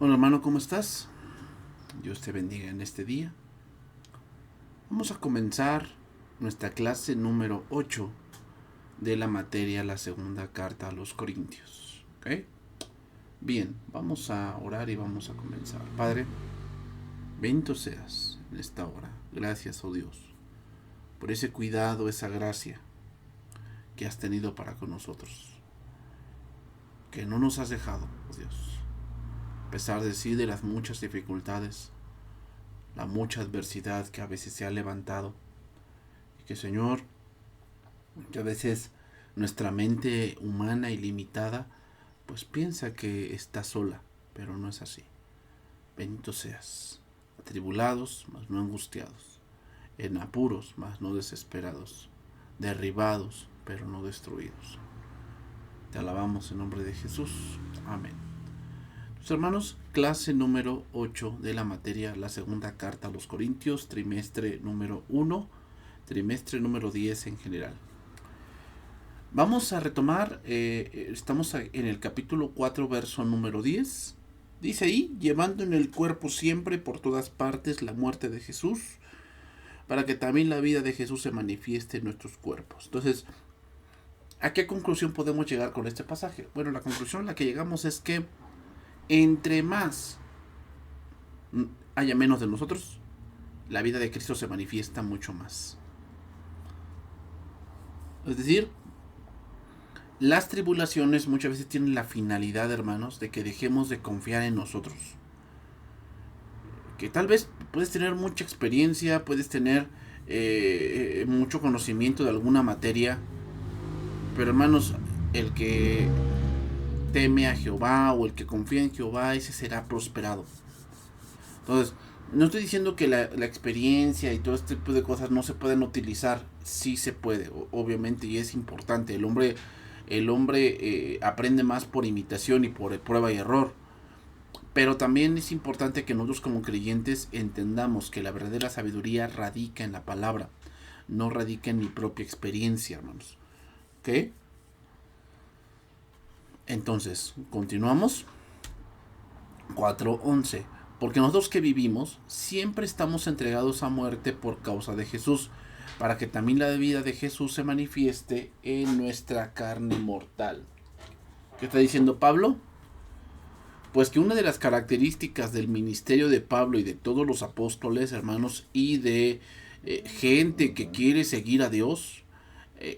Hola hermano, ¿cómo estás? Dios te bendiga en este día. Vamos a comenzar nuestra clase número 8 de la materia La segunda carta a los Corintios. ¿Ok? Bien, vamos a orar y vamos a comenzar. Padre, bendito seas en esta hora. Gracias, oh Dios, por ese cuidado, esa gracia que has tenido para con nosotros. Que no nos has dejado, oh Dios. A pesar de sí de las muchas dificultades, la mucha adversidad que a veces se ha levantado. Y que Señor, que a veces nuestra mente humana y limitada pues piensa que está sola, pero no es así. Bendito seas. Atribulados, mas no angustiados. En apuros, mas no desesperados. Derribados, pero no destruidos. Te alabamos en nombre de Jesús. Amén. Tus hermanos, clase número 8 de la materia La segunda carta a los Corintios, trimestre número 1, trimestre número 10 en general. Vamos a retomar, estamos en el capítulo 4, verso número 10. Dice ahí, llevando en el cuerpo siempre por todas partes la muerte de Jesús, para que también la vida de Jesús se manifieste en nuestros cuerpos. Entonces, ¿a qué conclusión podemos llegar con este pasaje? Bueno, la conclusión a la que llegamos es que entre más haya menos de nosotros, la vida de Cristo se manifiesta mucho más. Es decir, las tribulaciones muchas veces tienen la finalidad, hermanos, de que dejemos de confiar en nosotros. Que tal vez puedes tener mucha experiencia, puedes tener mucho conocimiento de alguna materia, pero hermanos, el que teme a Jehová o el que confía en Jehová, ese será prosperado. Entonces, no estoy diciendo que la experiencia y todo este tipo de cosas no se pueden utilizar. Sí se puede, obviamente, y es importante. El hombre aprende más por imitación y por prueba y error. Pero también es importante que nosotros como creyentes entendamos que la verdadera sabiduría radica en la palabra, no radica en mi propia experiencia, hermanos. ¿Ok? Entonces, continuamos. 4:11. Porque nosotros que vivimos siempre estamos entregados a muerte por causa de Jesús, para que también la vida de Jesús se manifieste en nuestra carne mortal. ¿Qué está diciendo Pablo? Pues que una de las características del ministerio de Pablo y de todos los apóstoles, hermanos, y de gente que quiere seguir a Dios,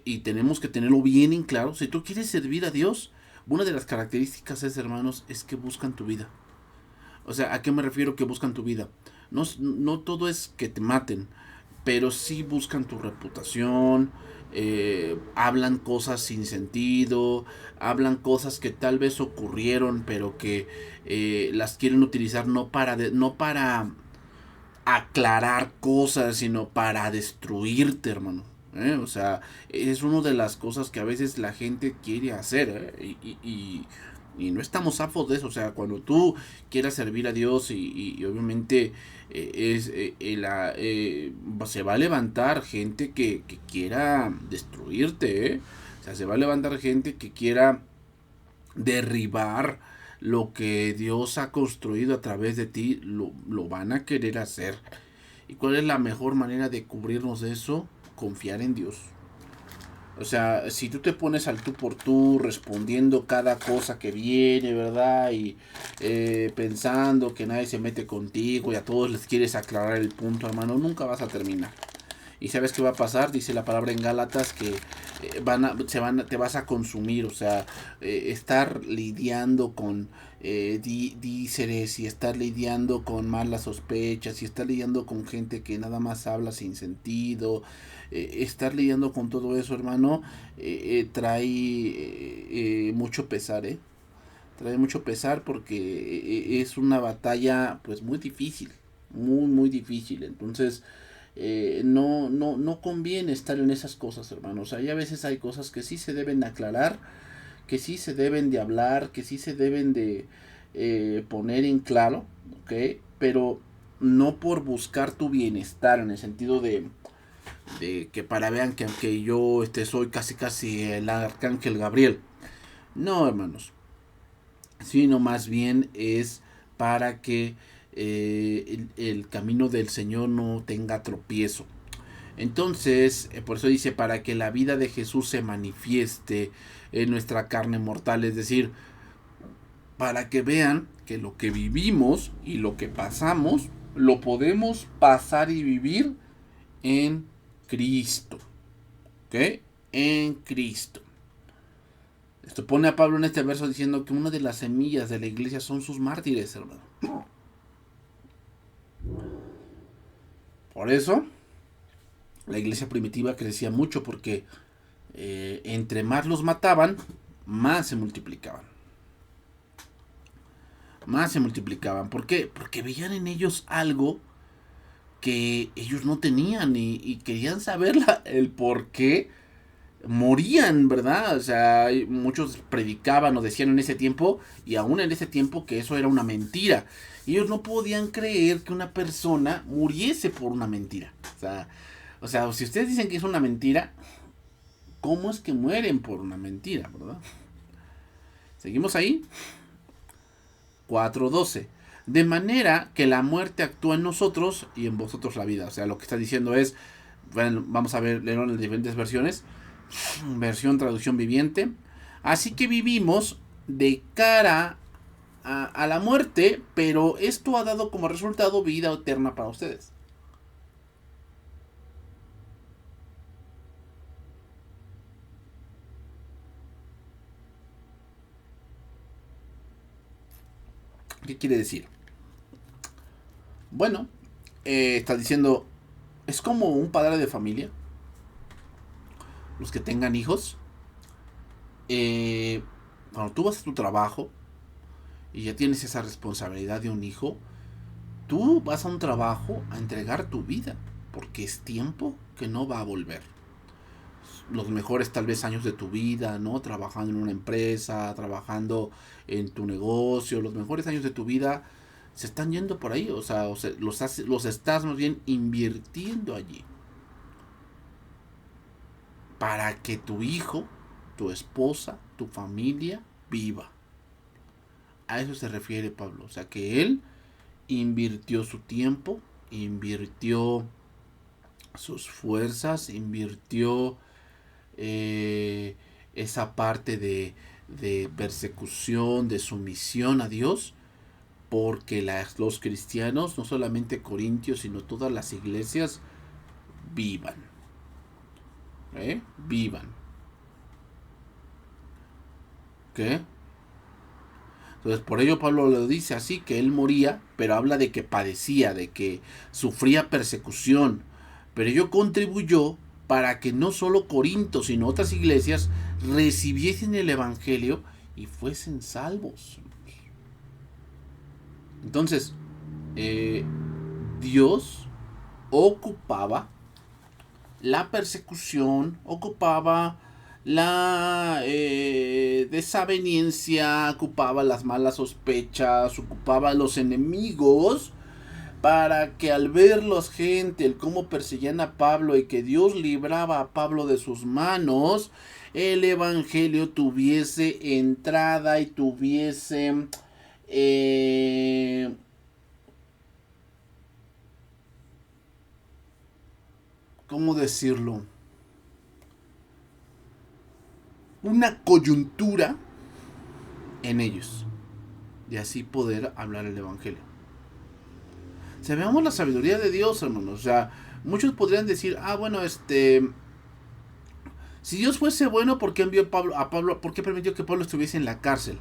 y tenemos que tenerlo bien en claro, si tú quieres servir a Dios, una de las características es, hermanos, es que buscan tu vida. O sea, ¿a qué me refiero que buscan tu vida? No todo es que te maten, pero sí buscan tu reputación, hablan cosas sin sentido, hablan cosas que tal vez ocurrieron, pero que las quieren utilizar no para aclarar cosas, sino para destruirte, hermano. O sea, es una de las cosas que a veces la gente quiere hacer, y no estamos zafos de eso. O sea, cuando tú quieras servir a Dios y obviamente se va a levantar gente que quiera destruirte. O sea, se va a levantar gente que quiera derribar lo que Dios ha construido a través de ti, lo van a querer hacer. ¿Y cuál es la mejor manera de cubrirnos de eso? Confiar en Dios. O sea, si tú te pones al tú por tú, respondiendo cada cosa que viene, ¿verdad? Y pensando que nadie se mete contigo y a todos les quieres aclarar el punto, hermano, nunca vas a terminar. ¿Y sabes qué va a pasar? Dice la palabra en Gálatas que te vas a consumir. O sea, estar lidiando con díceres y estar lidiando con malas sospechas y estar lidiando con gente que nada más habla sin sentido. Estar lidiando con todo eso, hermano, trae mucho pesar, ¿eh? Trae mucho pesar porque es una batalla pues muy difícil, muy muy difícil. Entonces no conviene estar en esas cosas, hermanos. Ahí a veces hay cosas que sí se deben aclarar, que sí se deben de hablar, que sí se deben de poner en claro, ¿ok? Pero no por buscar tu bienestar, en el sentido de que para vean que aunque yo soy casi casi el arcángel Gabriel. No, hermanos. Sino más bien es para que el camino del Señor no tenga tropiezo. Entonces, por eso dice, para que la vida de Jesús se manifieste en nuestra carne mortal, es decir, para que vean que lo que vivimos y lo que pasamos, lo podemos pasar y vivir en Cristo. ¿Ok? En Cristo. Esto pone a Pablo en este verso diciendo que una de las semillas de la iglesia son sus mártires, hermano. Por eso, la iglesia primitiva crecía mucho porque entre más los mataban, más se multiplicaban. Más se multiplicaban. ¿Por qué? Porque veían en ellos algo que ellos no tenían y querían saber el por qué morían, ¿verdad? O sea, muchos predicaban o decían en ese tiempo, y aún en ese tiempo, que eso era una mentira. Ellos no podían creer que una persona muriese por una mentira. O sea, si ustedes dicen que es una mentira, ¿cómo es que mueren por una mentira, verdad? Seguimos ahí. 4:12. De manera que la muerte actúa en nosotros y en vosotros la vida. O sea, lo que está diciendo es, bueno, vamos a ver, leerlo en las diferentes versiones. Versión traducción viviente. Así que vivimos de cara a la muerte, pero esto ha dado como resultado vida eterna para ustedes. ¿Qué quiere decir? Bueno, está diciendo, es como un padre de familia, los que tengan hijos, cuando tú vas a tu trabajo y ya tienes esa responsabilidad de un hijo, tú vas a un trabajo a entregar tu vida, porque es tiempo que no va a volver. Los mejores tal vez años de tu vida, ¿no? Trabajando en una empresa, trabajando en tu negocio, los mejores años de tu vida se están yendo por ahí, o sea los estás más bien invirtiendo allí. Para que tu hijo, tu esposa, tu familia viva. A eso se refiere Pablo. O sea que él invirtió su tiempo, invirtió sus fuerzas, invirtió esa parte de persecución, de sumisión a Dios, porque los cristianos, no solamente Corintios, sino todas las iglesias, vivan. Vivan. ¿Qué? Entonces por ello Pablo lo dice así, que él moría, pero habla de que padecía, de que sufría persecución. Pero ello contribuyó para que no solo Corinto, sino otras iglesias recibiesen el evangelio y fuesen salvos. Entonces, Dios ocupaba la persecución, ocupaba la desaveniencia, ocupaba las malas sospechas, ocupaba los enemigos, para que al ver la gente, el cómo perseguían a Pablo y que Dios libraba a Pablo de sus manos, el evangelio tuviese entrada y tuviese ¿cómo decirlo? Una coyuntura en ellos, y así poder hablar el evangelio. O sea, veamos la sabiduría de Dios, hermanos. O sea, muchos podrían decir, bueno, si Dios fuese bueno, ¿por qué envió a Pablo? ¿Por qué permitió que Pablo estuviese en la cárcel?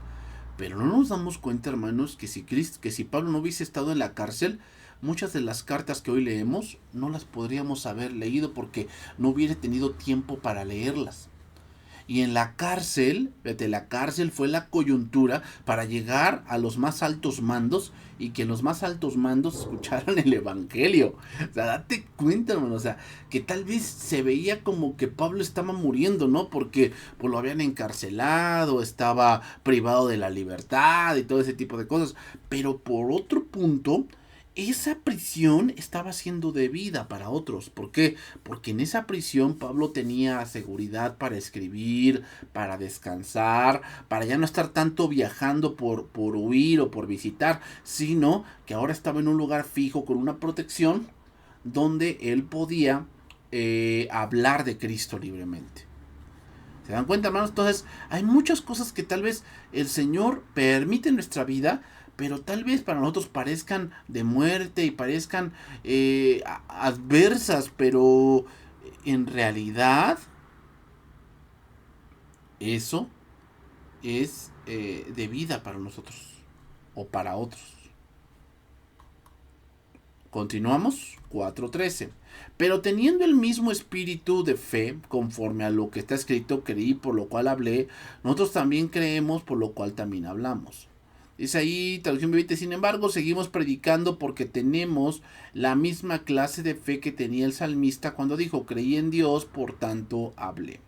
Pero no nos damos cuenta, hermanos, que si Pablo no hubiese estado en la cárcel, muchas de las cartas que hoy leemos no las podríamos haber leído porque no hubiera tenido tiempo para leerlas. Y en la cárcel, fíjate, la cárcel fue la coyuntura para llegar a los más altos mandos y que los más altos mandos escucharan el evangelio. O sea, date cuenta, hermano, o sea, que tal vez se veía como que Pablo estaba muriendo, ¿no? Porque pues, lo habían encarcelado, estaba privado de la libertad y todo ese tipo de cosas. Pero por otro punto, esa prisión estaba siendo debida para otros. ¿Por qué? Porque en esa prisión Pablo tenía seguridad para escribir, para descansar, para ya no estar tanto viajando por huir o por visitar, sino que ahora estaba en un lugar fijo con una protección donde él podía hablar de Cristo libremente. ¿Se dan cuenta, hermanos? Entonces, hay muchas cosas que tal vez el Señor permite en nuestra vida, pero tal vez para nosotros parezcan de muerte y parezcan adversas, pero en realidad eso es de vida para nosotros o para otros. Continuamos, 4:13. Pero teniendo el mismo espíritu de fe, conforme a lo que está escrito, creí, por lo cual hablé, nosotros también creemos, por lo cual también hablamos. Dice ahí, traducción viviente, sin embargo, seguimos predicando porque tenemos la misma clase de fe que tenía el salmista cuando dijo, creí en Dios, por tanto hablé.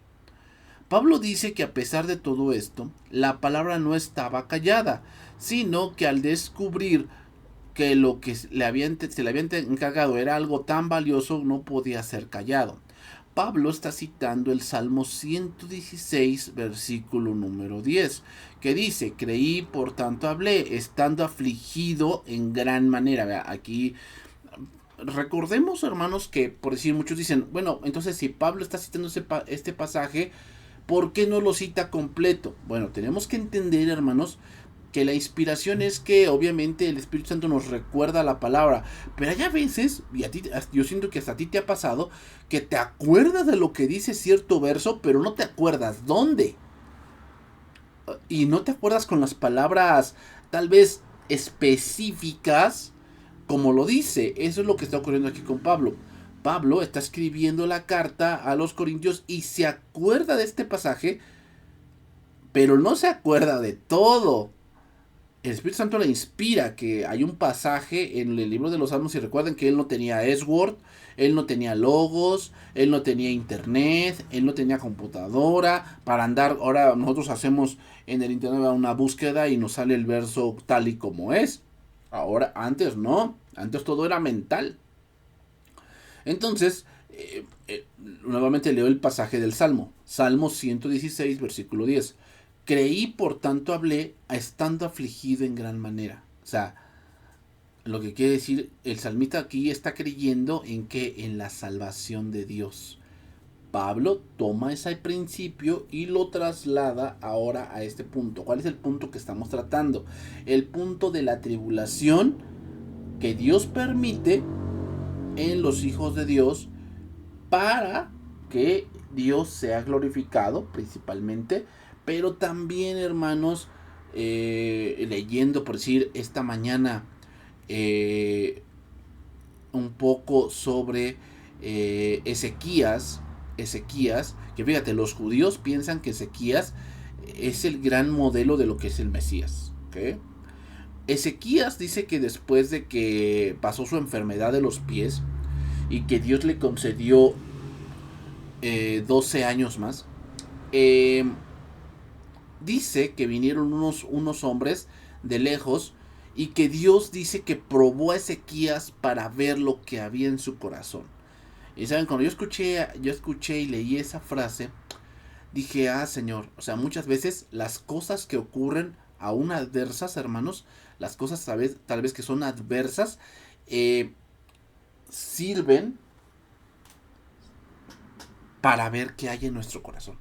Pablo dice que a pesar de todo esto, la palabra no estaba callada, sino que al descubrir que lo que se le había encargado era algo tan valioso, no podía ser callado. Pablo está citando el Salmo 116, versículo número 10, que dice, creí, por tanto hablé, estando afligido en gran manera. Vea, aquí recordemos, hermanos, que por decir muchos dicen, bueno, entonces si Pablo está citando este pasaje, ¿por qué no lo cita completo? Bueno, tenemos que entender, hermanos, que la inspiración es que obviamente el Espíritu Santo nos recuerda la palabra, pero hay a veces, y a ti, yo siento que hasta a ti te ha pasado, que te acuerdas de lo que dice cierto verso, pero no te acuerdas dónde. Y no te acuerdas con las palabras tal vez específicas como lo dice. Eso es lo que está ocurriendo aquí con Pablo. Pablo está escribiendo la carta a los Corintios y se acuerda de este pasaje, pero no se acuerda de todo. El Espíritu Santo le inspira que hay un pasaje en el libro de los Salmos y recuerden que él no tenía S-Word, él no tenía logos, él no tenía internet, él no tenía computadora para andar. Ahora nosotros hacemos en el internet una búsqueda y nos sale el verso tal y como es. Ahora, antes no, antes todo era mental. Entonces, nuevamente leo el pasaje del Salmo, Salmo 116, versículo 10. Creí, por tanto hablé, estando afligido en gran manera. O sea, lo que quiere decir, el salmista aquí está creyendo en que en la salvación de Dios. Pablo toma ese principio y lo traslada ahora a este punto. ¿Cuál es el punto que estamos tratando? El punto de la tribulación que Dios permite en los hijos de Dios para que Dios sea glorificado principalmente, pero también, hermanos, leyendo por decir esta mañana un poco sobre Ezequías, que fíjate, los judíos piensan que Ezequías es el gran modelo de lo que es el Mesías, ¿ok? Ezequías dice que después de que pasó su enfermedad de los pies y que Dios le concedió 12 años más, eh, dice que vinieron unos hombres de lejos y que Dios dice que probó a Ezequías para ver lo que había en su corazón. Y saben, cuando yo escuché y leí esa frase, dije, Señor, o sea, muchas veces las cosas que ocurren aún adversas, hermanos, las cosas tal vez que son adversas, sirven para ver qué hay en nuestro corazón.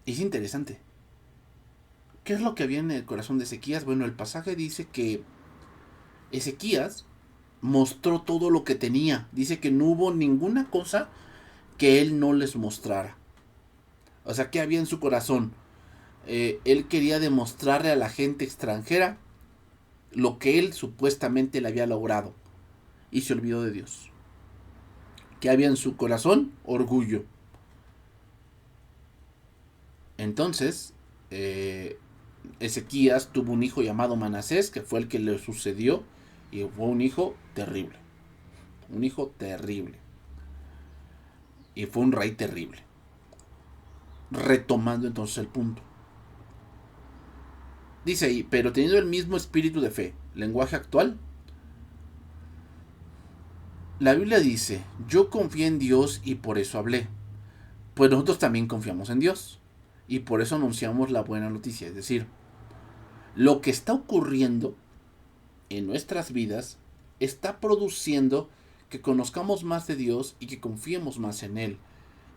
Es interesante. ¿Qué es lo que había en el corazón de Ezequías? Bueno, el pasaje dice que Ezequías mostró todo lo que tenía. Dice que no hubo ninguna cosa que él no les mostrara. O sea, ¿qué había en su corazón? Él quería demostrarle a la gente extranjera lo que él supuestamente le había logrado. Y se olvidó de Dios. ¿Qué había en su corazón? Orgullo. Entonces, Ezequías tuvo un hijo llamado Manasés, que fue el que le sucedió, y fue un hijo terrible. Un hijo terrible. Y fue un rey terrible. Retomando entonces el punto. Dice ahí, pero teniendo el mismo espíritu de fe, lenguaje actual. La Biblia dice, yo confié en Dios y por eso hablé. Pues nosotros también confiamos en Dios. Y por eso anunciamos la buena noticia. Es decir, lo que está ocurriendo en nuestras vidas está produciendo que conozcamos más de Dios y que confiemos más en Él.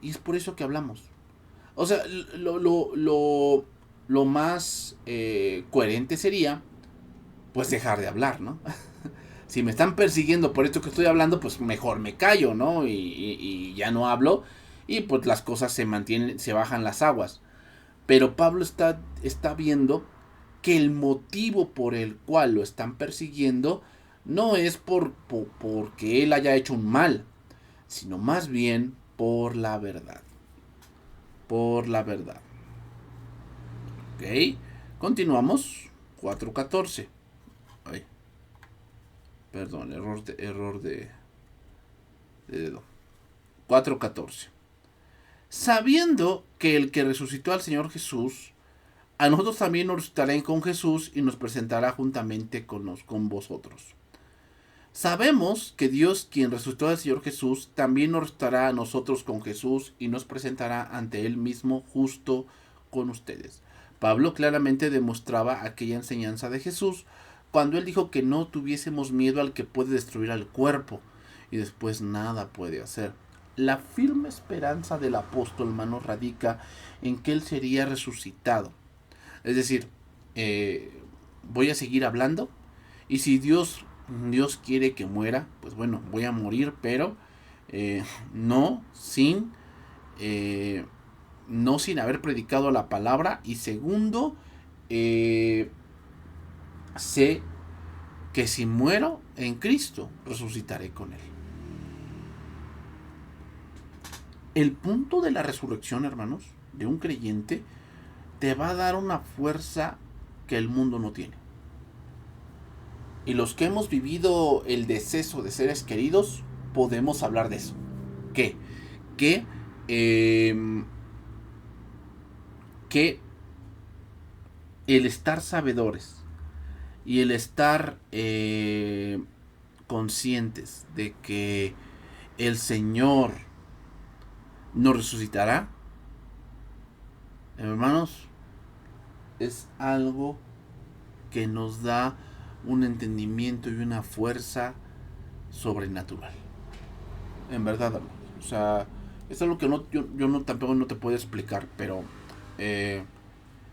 Y es por eso que hablamos. O sea, lo más coherente sería, pues, dejar de hablar, ¿no? Si me están persiguiendo por esto que estoy hablando, pues mejor me callo, ¿no? Y ya no hablo. Y pues las cosas se mantienen, se bajan las aguas. Pero Pablo está viendo que el motivo por el cual lo están persiguiendo no es porque él haya hecho un mal, sino más bien por la verdad. Por la verdad. Ok, continuamos. 4.14. Ay, perdón, de dedo. 4.14. Sabiendo que el que resucitó al Señor Jesús, a nosotros también nos resucitará con Jesús y nos presentará juntamente con vosotros. Sabemos que Dios, quien resucitó al Señor Jesús, también nos resucitará a nosotros con Jesús y nos presentará ante Él mismo justo con ustedes. Pablo claramente demostraba aquella enseñanza de Jesús cuando él dijo que no tuviésemos miedo al que puede destruir al cuerpo y después nada puede hacer. La firme esperanza del apóstol, hermano, radica en que él sería resucitado. Es decir, voy a seguir hablando y si Dios quiere que muera, pues bueno, voy a morir, pero no sin no sin haber predicado la palabra. Y segundo, sé que si muero en Cristo, resucitaré con Él. El punto de la resurrección, hermanos, de un creyente, te va a dar una fuerza que el mundo no tiene. Y los que hemos vivido el deceso de seres queridos, podemos hablar de eso. ¿Qué? Que, que el estar sabedores y el estar conscientes de que el Señor nos resucitará, hermanos, es algo que nos da un entendimiento y una fuerza sobrenatural. En verdad, hermanos. O sea, es algo que yo no, tampoco no te puedo explicar, pero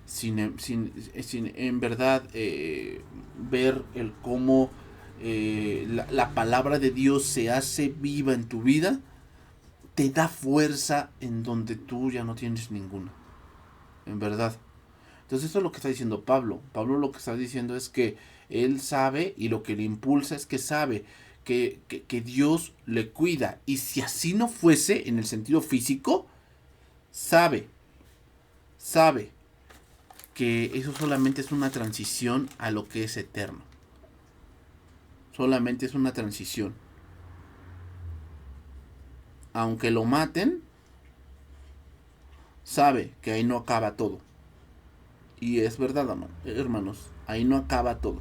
sin en verdad ver el cómo la palabra de Dios se hace viva en tu vida, te da fuerza en donde tú ya no tienes ninguna. En verdad. Entonces eso es lo que está diciendo Pablo. Pablo lo que está diciendo es que él sabe y lo que le impulsa es que sabe que Dios le cuida. Y si así no fuese en el sentido físico, sabe que eso solamente es una transición a lo que es eterno. Solamente es una transición. Aunque lo maten, sabe que ahí no acaba todo. Y es verdad, hermanos, ahí no acaba todo.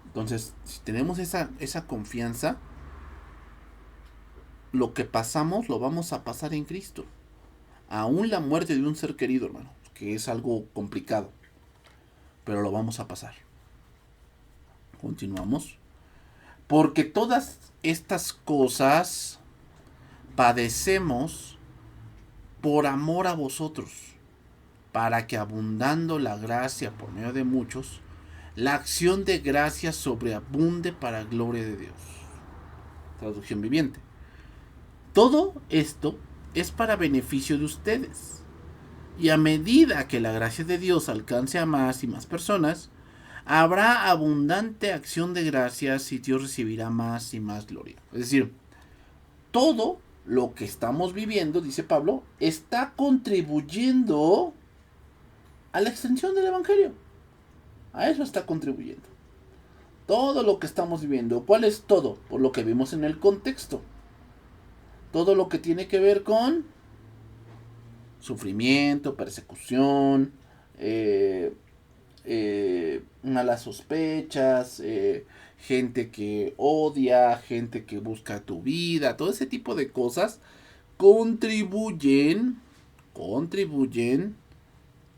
Entonces, si tenemos esa confianza, lo que pasamos lo vamos a pasar en Cristo. Aún la muerte de un ser querido, hermano, que es algo complicado, pero lo vamos a pasar. Continuamos. Porque todas estas cosas padecemos por amor a vosotros, para que abundando la gracia por medio de muchos, la acción de gracia sobreabunde para gloria de Dios. Traducción viviente. Todo esto es para beneficio de ustedes. Y a medida que la gracia de Dios alcance a más y más personas, habrá abundante acción de gracias y Dios recibirá más y más gloria. Es decir, todo lo que estamos viviendo, dice Pablo, está contribuyendo a la extensión del Evangelio. A eso está contribuyendo. Todo lo que estamos viviendo. ¿Cuál es todo? Por lo que vimos en el contexto. Todo lo que tiene que ver con sufrimiento, persecución, malas sospechas, gente que odia, gente que busca tu vida, todo ese tipo de cosas contribuyen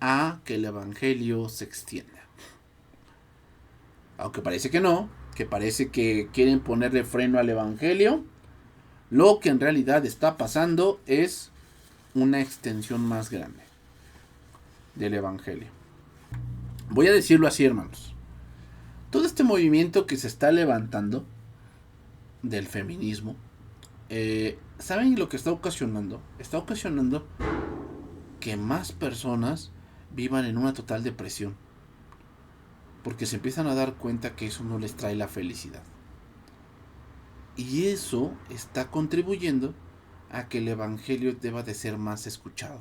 a que el evangelio se extienda. Aunque parece que no, que parece que quieren ponerle freno al evangelio, lo que en realidad está pasando es una extensión más grande del evangelio. Voy a decirlo así, hermanos. Todo este movimiento que se está levantando del feminismo, ¿saben lo que está ocasionando? Está ocasionando que más personas vivan en una total depresión, porque se empiezan a dar cuenta que eso no les trae la felicidad. Y eso está contribuyendo a que el evangelio deba de ser más escuchado.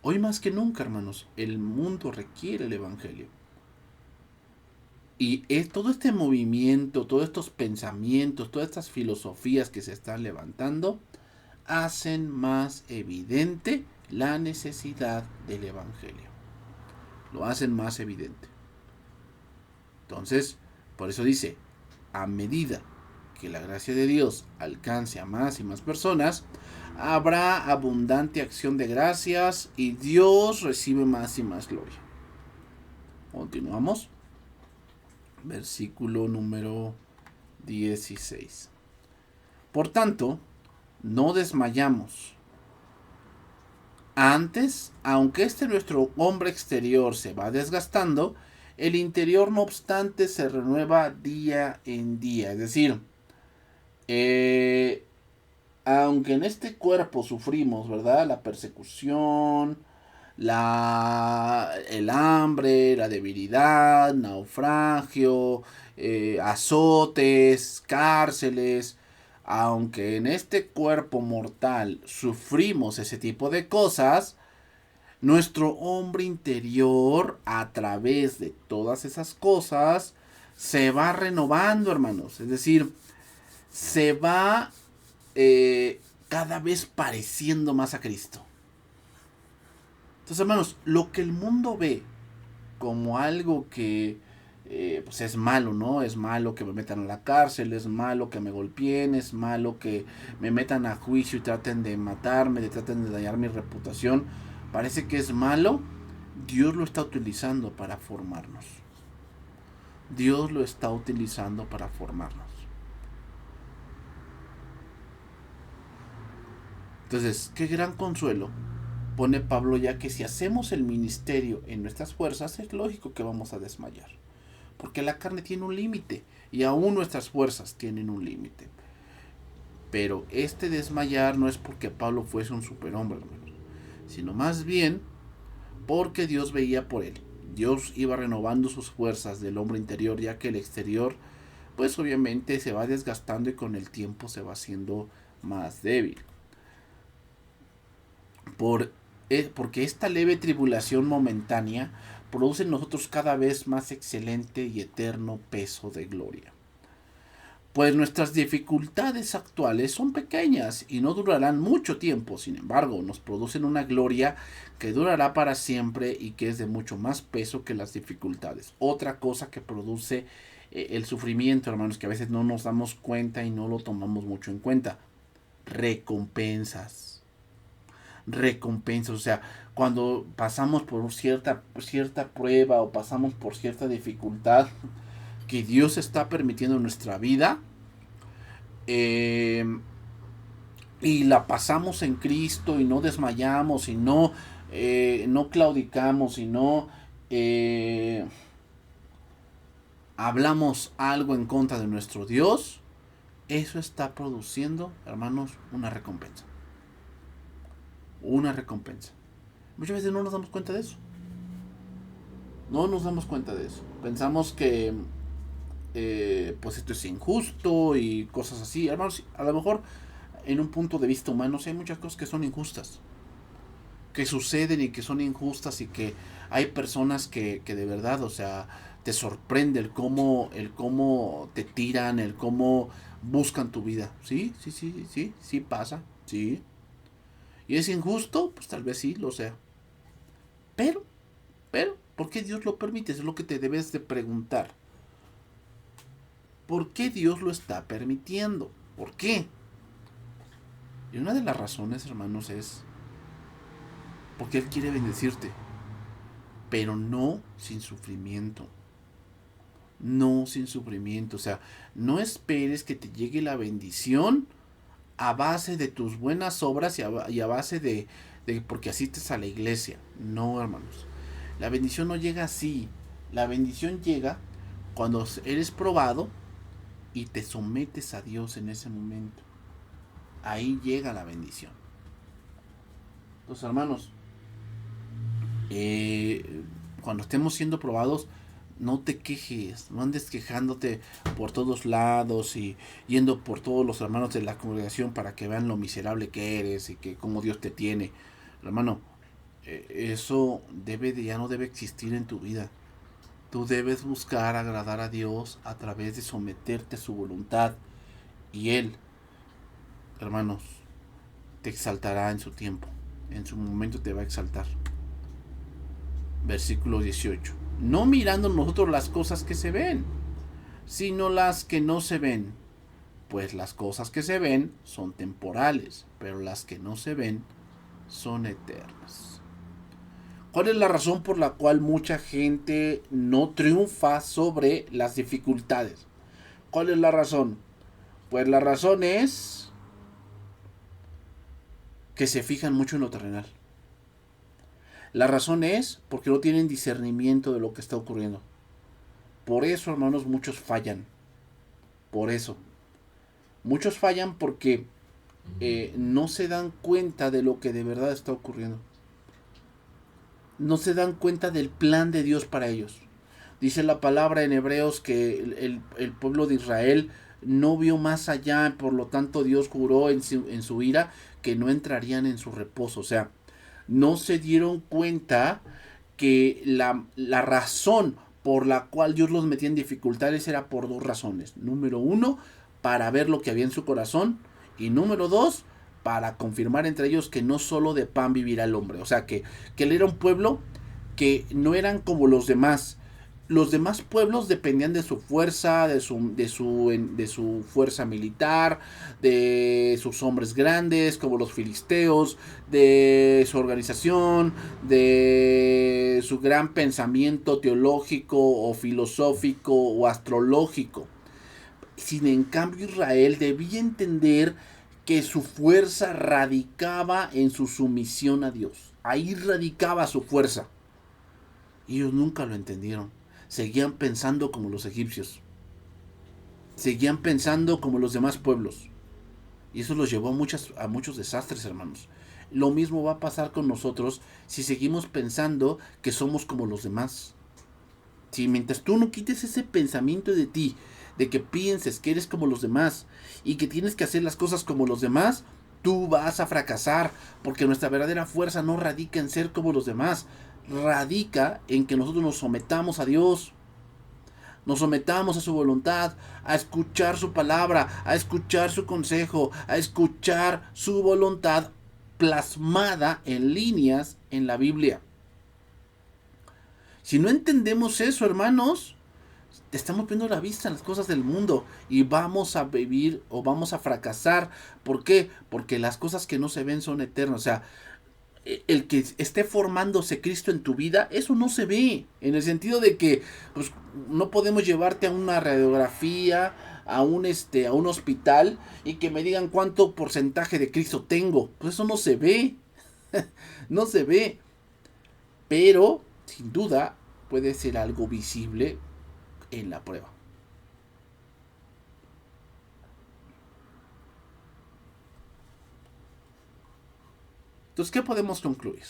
Hoy más que nunca, hermanos, el mundo requiere el evangelio. Y todo este movimiento, todos estos pensamientos, todas estas filosofías que se están levantando, hacen más evidente la necesidad del evangelio. Lo hacen más evidente. Entonces, por eso dice, a medida que la gracia de Dios alcance a más y más personas, habrá abundante acción de gracias y Dios recibe más y más gloria. Continuamos. Versículo número 16. Por tanto, no desmayamos. Antes, aunque nuestro hombre exterior se va desgastando, el interior no obstante se renueva día en día. Es decir, aunque en este cuerpo sufrimos, ¿verdad? La persecución, el hambre, la debilidad, naufragio, azotes, cárceles. Aunque en este cuerpo mortal sufrimos ese tipo de cosas, nuestro hombre interior, a través de todas esas cosas, se va renovando, hermanos. Es decir, se va cada vez pareciendo más a Cristo. Entonces, hermanos, lo que el mundo ve como algo que pues es malo, ¿no? Es malo que me metan a la cárcel, es malo que me golpeen, es malo que me metan a juicio y traten de matarme, traten de dañar mi reputación. Parece que es malo. Dios lo está utilizando para formarnos. Dios lo está utilizando para formarnos. Entonces, qué gran consuelo pone Pablo, ya que si hacemos el ministerio en nuestras fuerzas, es lógico que vamos a desmayar. Porque la carne tiene un límite y aún nuestras fuerzas tienen un límite. Pero este desmayar no es porque Pablo fuese un superhombre, hermanos, sino más bien porque Dios veía por él. Dios iba renovando sus fuerzas del hombre interior, ya que el exterior, pues obviamente se va desgastando y con el tiempo se va haciendo más débil. Porque esta leve tribulación momentánea produce en nosotros cada vez más excelente y eterno peso de gloria. Pues nuestras dificultades actuales son pequeñas y no durarán mucho tiempo, sin embargo, nos producen una gloria que durará para siempre y que es de mucho más peso que las dificultades. Otra cosa que produce el sufrimiento, hermanos, que a veces no nos damos cuenta y no lo tomamos mucho en cuenta. Recompensas. O sea, cuando pasamos por cierta prueba o pasamos por cierta dificultad que Dios está permitiendo en nuestra vida, y la pasamos en Cristo y no desmayamos y no claudicamos y no hablamos algo en contra de nuestro Dios, eso está produciendo, hermanos, una recompensa. Una recompensa. Muchas veces no nos damos cuenta de eso. No nos damos cuenta de eso. Pensamos que pues esto es injusto y cosas así. Hermanos, a lo mejor en un punto de vista humano sí hay muchas cosas que son injustas, que suceden y que son injustas, y que hay personas que de verdad, o sea, te sorprende el cómo te tiran, el cómo buscan tu vida. Sí pasa, sí. ¿Y es injusto? Pues tal vez sí lo sea. Pero ¿Por qué Dios lo permite? Eso es lo que te debes de preguntar. ¿Por qué Dios lo está permitiendo? ¿Por qué? Y una de las razones, hermanos, es porque Él quiere bendecirte, pero no sin sufrimiento. No sin sufrimiento. O sea, no esperes que te llegue la bendición a base de tus buenas obras y a base de porque asistes a la iglesia. No, hermanos. La bendición no llega así. La bendición llega cuando eres probado y te sometes a Dios en ese momento. Ahí llega la bendición. Entonces, hermanos, cuando estemos siendo probados, no te quejes, no andes quejándote por todos lados y yendo por todos los hermanos de la congregación para que vean lo miserable que eres y que cómo Dios te tiene. Hermano, eso ya no debe existir en tu vida. Tú debes buscar agradar a Dios a través de someterte a su voluntad, y Él, hermanos, te exaltará en su tiempo. En su momento te va a exaltar. Versículo 18. No mirando nosotros las cosas que se ven, sino las que no se ven. Pues las cosas que se ven son temporales, pero las que no se ven son eternas. ¿Cuál es la razón por la cual mucha gente no triunfa sobre las dificultades? ¿Cuál es la razón? Pues la razón es que se fijan mucho en lo terrenal. La razón es porque no tienen discernimiento de lo que está ocurriendo. Por eso, hermanos, muchos fallan. Por eso. Muchos fallan porque no se dan cuenta de lo que de verdad está ocurriendo. No se dan cuenta del plan de Dios para ellos. Dice la palabra en Hebreos que el pueblo de Israel no vio más allá, por lo tanto Dios juró en su ira que no entrarían en su reposo. O sea, no se dieron cuenta que la razón por la cual Dios los metía en dificultades era por dos razones. Número uno, para ver lo que había en su corazón. Y número dos, para confirmar entre ellos que no solo de pan vivirá el hombre. O sea, que él era un pueblo que no eran como los demás. Los demás pueblos dependían de su fuerza, de su fuerza militar, de sus hombres grandes, como los filisteos, de su organización, de su gran pensamiento teológico o filosófico o astrológico. Sin en cambio, Israel debía entender que su fuerza radicaba en su sumisión a Dios. Ahí radicaba su fuerza. Y ellos nunca lo entendieron. Seguían pensando como los egipcios. Seguían pensando como los demás pueblos. Y eso los llevó a muchos desastres, hermanos. Lo mismo va a pasar con nosotros si seguimos pensando que somos como los demás. Si mientras tú no quites ese pensamiento de ti, de que pienses que eres como los demás y que tienes que hacer las cosas como los demás, tú vas a fracasar, porque nuestra verdadera fuerza no radica en ser como los demás, radica en que nosotros nos sometamos a Dios, nos sometamos a su voluntad, a escuchar su palabra, a escuchar su consejo, a escuchar su voluntad plasmada en líneas en la Biblia. Si no entendemos eso, hermanos, estamos viendo la vista en las cosas del mundo y vamos a vivir o vamos a fracasar. ¿Por qué? Porque las cosas que no se ven son eternas. O sea, el que esté formándose Cristo en tu vida, eso no se ve. En el sentido de que pues, no podemos llevarte a una radiografía, a un hospital y que me digan cuánto porcentaje de Cristo tengo. Pues eso no se ve. No se ve. Pero, sin duda, puede ser algo visible en la prueba. Entonces, ¿qué podemos concluir?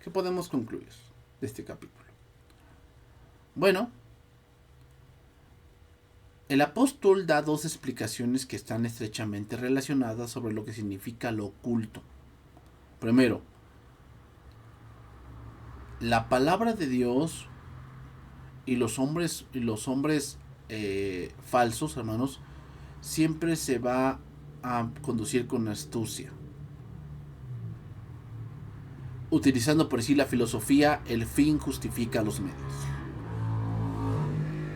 ¿Qué podemos concluir de este capítulo? Bueno, el apóstol da dos explicaciones que están estrechamente relacionadas sobre lo que significa lo oculto. Primero, la palabra de Dios y los hombres falsos, hermanos, siempre se va a conducir con astucia. utilizando por sí la filosofía, el fin justifica los medios.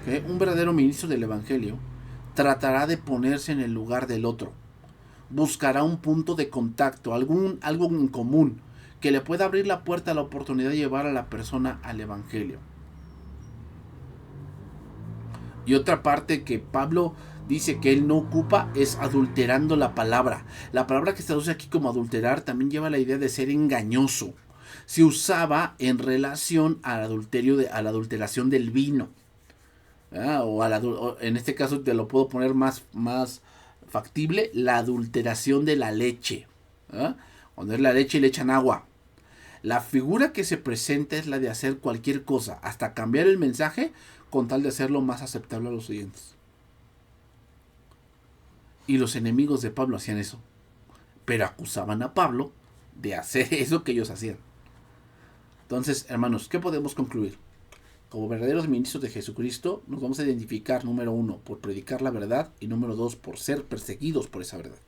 ¿Okay? Un verdadero ministro del Evangelio tratará de ponerse en el lugar del otro. Buscará un punto de contacto, algo en común, que le pueda abrir la puerta a la oportunidad de llevar a la persona al Evangelio. Y otra parte que Pablo dice que él no ocupa es adulterando la palabra. La palabra que se traduce aquí como adulterar también lleva la idea de ser engañoso. Se usaba en relación al adulterio, a la adulteración del vino. O en este caso te lo puedo poner más factible, la adulteración de la leche. Cuando es la leche y le echan agua. La figura que se presenta es la de hacer cualquier cosa, hasta cambiar el mensaje, con tal de hacerlo más aceptable a los oyentes. Y los enemigos de Pablo hacían eso. Pero acusaban a Pablo de hacer eso que ellos hacían. Entonces, hermanos, ¿qué podemos concluir? Como verdaderos ministros de Jesucristo, nos vamos a identificar, número 1, por predicar la verdad, y número 2, por ser perseguidos por esa verdad.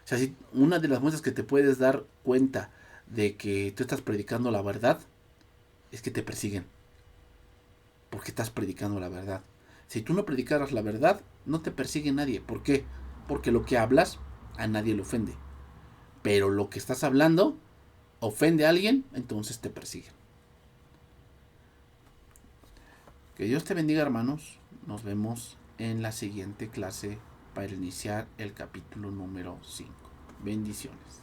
O sea, si una de las muestras que te puedes dar cuenta de que tú estás predicando la verdad es que te persiguen. Porque estás predicando la verdad. Si tú no predicaras la verdad, no te persigue nadie. ¿Por qué? Porque lo que hablas a nadie le ofende. Pero lo que estás hablando ofende a alguien, entonces te persiguen. Que Dios te bendiga, hermanos. Nos vemos en la siguiente clase para iniciar el capítulo número 5. Bendiciones.